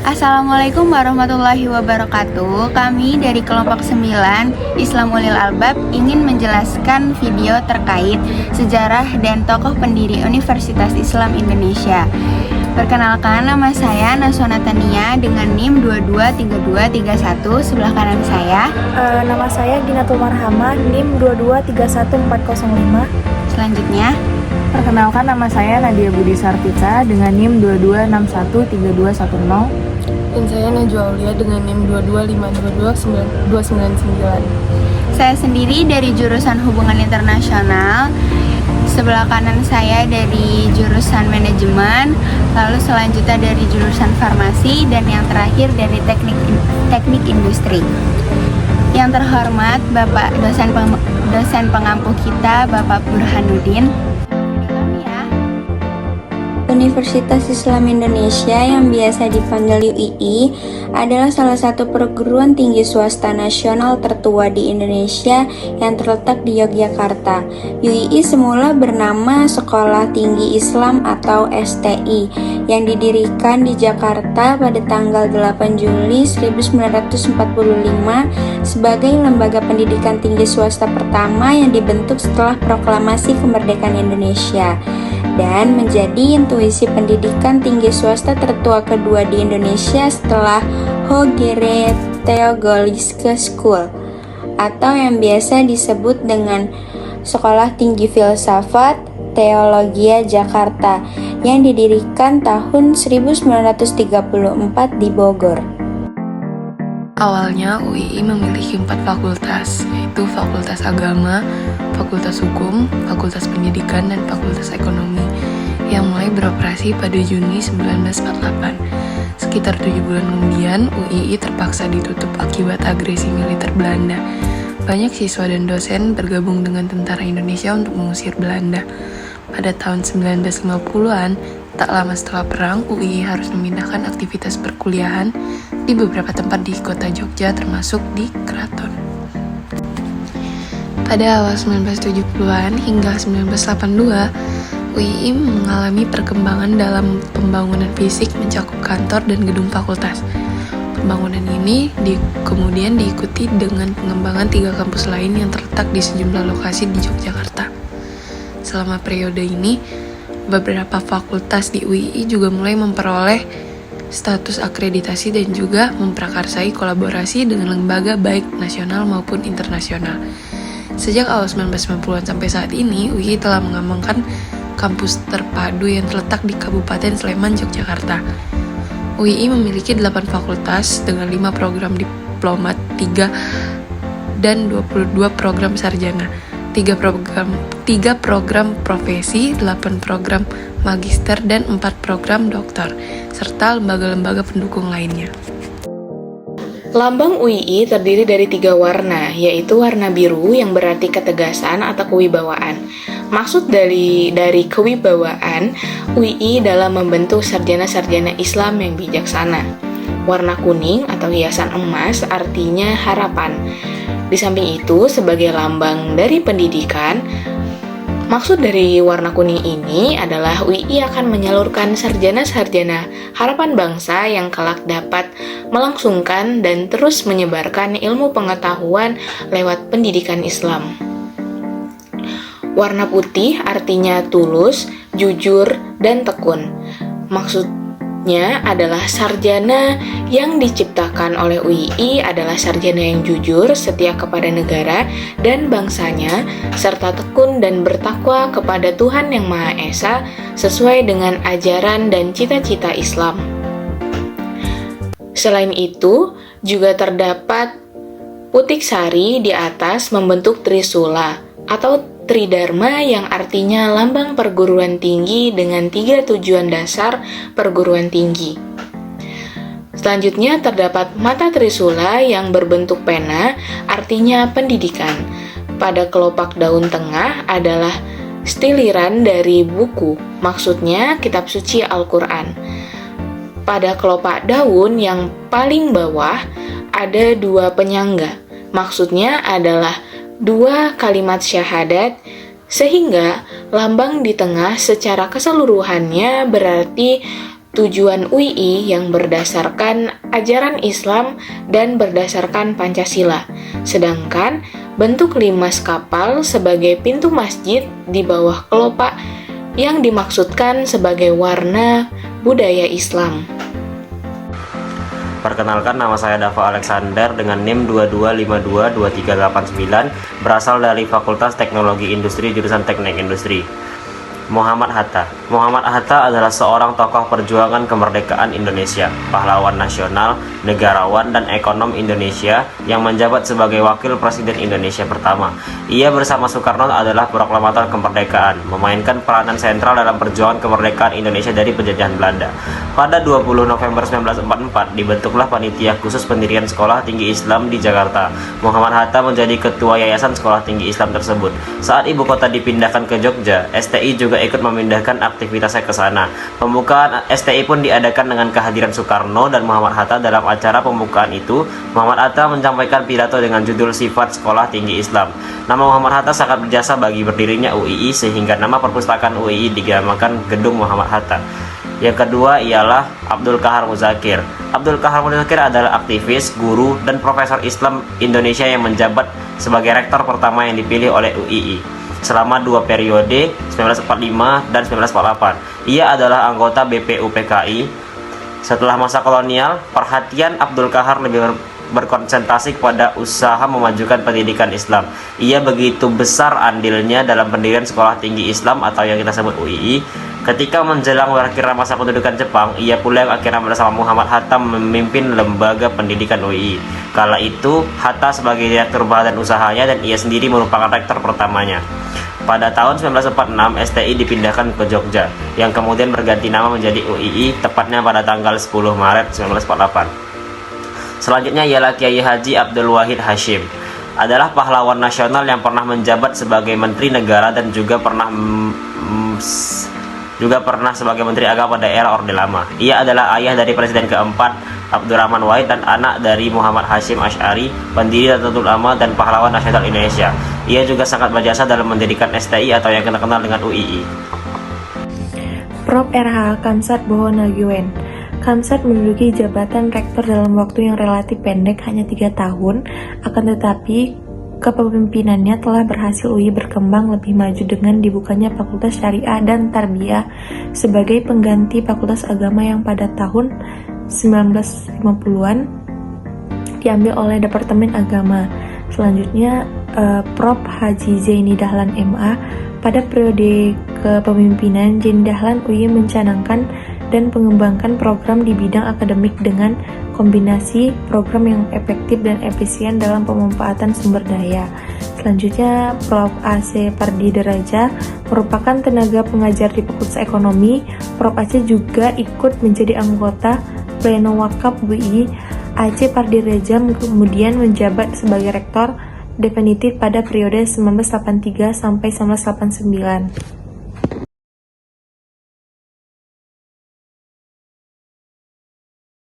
Assalamualaikum warahmatullahi wabarakatuh. Kami dari kelompok 9 Islam Ulil Albab ingin menjelaskan video terkait sejarah dan tokoh pendiri Universitas Islam Indonesia. Perkenalkan, nama saya Nasona Tania dengan NIM 223231. Sebelah kanan saya. Nama saya Ginatul Marhamah, NIM 2231405. Selanjutnya, perkenalkan, nama saya Nadia Budi Sartika dengan NIM 22613210. Dan saya Najwa Aulia dengan NIM 225222999. saya sendiri dari jurusan Hubungan Internasional. Sebelah kanan saya dari jurusan Manajemen, lalu selanjutnya dari jurusan Farmasi, dan yang terakhir dari Teknik Industri. Yang terhormat Bapak dosen pengampu kita, Bapak Burhanuddin. Universitas Islam Indonesia yang biasa dipanggil UII adalah salah satu perguruan tinggi swasta nasional tertua di Indonesia yang terletak di Yogyakarta. UII semula bernama Sekolah Tinggi Islam atau STI yang didirikan di Jakarta pada tanggal 8 Juli 1945 sebagai lembaga pendidikan tinggi swasta pertama yang dibentuk setelah proklamasi kemerdekaan Indonesia, dan menjadi intuisi pendidikan tinggi swasta tertua kedua di Indonesia setelah Hogere Theological School atau yang biasa disebut dengan Sekolah Tinggi Filsafat Teologia Jakarta yang didirikan tahun 1934 di Bogor. Awalnya UII memiliki 4 fakultas, yaitu Fakultas Agama, Fakultas Hukum, Fakultas Pendidikan, dan Fakultas Ekonomi, yang mulai beroperasi pada Juni 1948. Sekitar 7 bulan kemudian, UII terpaksa ditutup akibat agresi militer Belanda. Banyak siswa dan dosen bergabung dengan tentara Indonesia untuk mengusir Belanda. Pada tahun 1950-an, tak lama setelah perang, UII harus memindahkan aktivitas perkuliahan di beberapa tempat di kota Jogja, termasuk di Keraton. Pada awal 1970-an hingga 1982, UII mengalami perkembangan dalam pembangunan fisik mencakup kantor dan gedung fakultas. Pembangunan ini kemudian diikuti dengan pengembangan 3 kampus lain yang terletak di sejumlah lokasi di Yogyakarta. Selama periode ini, beberapa fakultas di UII juga mulai memperoleh status akreditasi dan juga memprakarsai kolaborasi dengan lembaga baik nasional maupun internasional. Sejak awal 1990-an sampai saat ini, UII telah mengembangkan kampus terpadu yang terletak di Kabupaten Sleman, Yogyakarta. UII memiliki 8 fakultas dengan 5 program diplomat, 3 dan 22 program sarjana, 3 program profesi, 8 program magister, dan 4 program doktor, serta lembaga-lembaga pendukung lainnya. Lambang UII terdiri dari 3 warna, yaitu warna biru yang berarti ketegasan atau kewibawaan. Maksud dari kewibawaan, UII dalam membentuk sarjana-sarjana Islam yang bijaksana. Warna kuning atau hiasan emas artinya harapan. Di samping itu, sebagai lambang dari pendidikan, maksud dari warna kuning ini adalah UII akan menyalurkan sarjana-sarjana harapan bangsa yang kelak dapat melangsungkan dan terus menyebarkan ilmu pengetahuan lewat pendidikan Islam. Warna putih artinya tulus, jujur, dan tekun. Maksudnya adalah sarjana yang diciptakan oleh UII adalah sarjana yang jujur, setia kepada negara dan bangsanya, serta tekun dan bertakwa kepada Tuhan Yang Maha Esa sesuai dengan ajaran dan cita-cita Islam. Selain itu, juga terdapat putik sari di atas membentuk trisula atau tridharma yang artinya lambang perguruan tinggi dengan 3 tujuan dasar perguruan tinggi. Selanjutnya terdapat mata trisula yang berbentuk pena, artinya pendidikan. Pada kelopak daun tengah adalah stiliran dari buku, maksudnya kitab suci Al-Quran. Pada kelopak daun yang paling bawah ada 2 penyangga, maksudnya adalah 2 kalimat syahadat, sehingga lambang di tengah secara keseluruhannya berarti tujuan UII yang berdasarkan ajaran Islam dan berdasarkan Pancasila. Sedangkan bentuk 5 kapal sebagai pintu masjid di bawah kelopak yang dimaksudkan sebagai warna budaya Islam. Perkenalkan, nama saya Dava Alexander dengan NIM 22522389, berasal dari Fakultas Teknologi Industri jurusan Teknik Industri. Muhammad Hatta. Muhammad Hatta adalah seorang tokoh perjuangan kemerdekaan Indonesia, pahlawan nasional, negarawan, dan ekonom Indonesia yang menjabat sebagai Wakil Presiden Indonesia pertama. Ia bersama Soekarno adalah proklamator kemerdekaan, memainkan peranan sentral dalam perjuangan kemerdekaan Indonesia dari penjajahan Belanda. Pada 20 November 1944, dibentuklah Panitia Khusus Pendirian Sekolah Tinggi Islam di Jakarta. Muhammad Hatta menjadi ketua Yayasan Sekolah Tinggi Islam tersebut. Saat ibu kota dipindahkan ke Jogja, STI juga ikut memindahkan aktivitasnya ke sana. Pembukaan STI pun diadakan dengan kehadiran Soekarno dan Muhammad Hatta. Dalam acara pembukaan itu, Muhammad Hatta menyampaikan pidato dengan judul Sifat Sekolah Tinggi Islam. Nama Muhammad Hatta sangat berjasa bagi berdirinya UII, sehingga nama perpustakaan UII dinamakan Gedung Muhammad Hatta. Yang kedua ialah Abdul Qahar Muzakir. Abdul Qahar Muzakir adalah aktivis, guru, dan profesor Islam Indonesia yang menjabat sebagai rektor pertama yang dipilih oleh UII selama 2 periode, 1945 dan 1948. Ia adalah anggota BPUPKI. Setelah masa kolonial, perhatian Abdul Qahar lebih berkonsentrasi kepada usaha memajukan pendidikan Islam. Ia begitu besar andilnya dalam pendirian Sekolah Tinggi Islam atau yang kita sebut UII. Ketika menjelang berakhirnya masa pendudukan Jepang, ia pula yang akhirnya bersama Muhammad Hatta memimpin lembaga pendidikan UII. Kala itu, Hatta sebagai direktur badan usahanya dan ia sendiri merupakan rektor pertamanya. Pada tahun 1946, STI dipindahkan ke Jogja, yang kemudian berganti nama menjadi UII, tepatnya pada tanggal 10 Maret 1948. Selanjutnya ialah Kiai Haji Abdul Wahid Hashim. Adalah pahlawan nasional yang pernah menjabat sebagai Menteri Negara dan juga pernah sebagai Menteri Agama pada era Orde Lama. Ia adalah ayah dari Presiden keempat Abdurrahman Wahid dan anak dari Muhammad Hashim Asy'ari, pendiri Nahdlatul Ulama dan pahlawan nasional Indonesia. Ia juga sangat berjasa dalam mendirikan STI atau yang kita kenal dengan UII. Prof. RH Kamsat Bohonagiwen. Kamsat menduduki jabatan rektor dalam waktu yang relatif pendek, hanya 3 tahun, akan tetapi kepemimpinannya telah berhasil UI berkembang lebih maju dengan dibukanya Fakultas Syariah dan Tarbiyah sebagai pengganti Fakultas Agama yang pada tahun 1950-an diambil oleh Departemen Agama. Selanjutnya, Prof. Haji Zaini Dahlan MA. Pada periode kepemimpinan Zaini Dahlan, UI mencanangkan dan mengembangkan program di bidang akademik dengan kombinasi program yang efektif dan efisien dalam pemanfaatan sumber daya. Selanjutnya, Prof. AC Pardi Deraja merupakan tenaga pengajar di Fakultas Ekonomi. Prof. AC juga ikut menjadi anggota Pleno Wakaf UI. AC Pardi Deraja kemudian menjabat sebagai rektor definitif pada periode 1983 sampai 1989.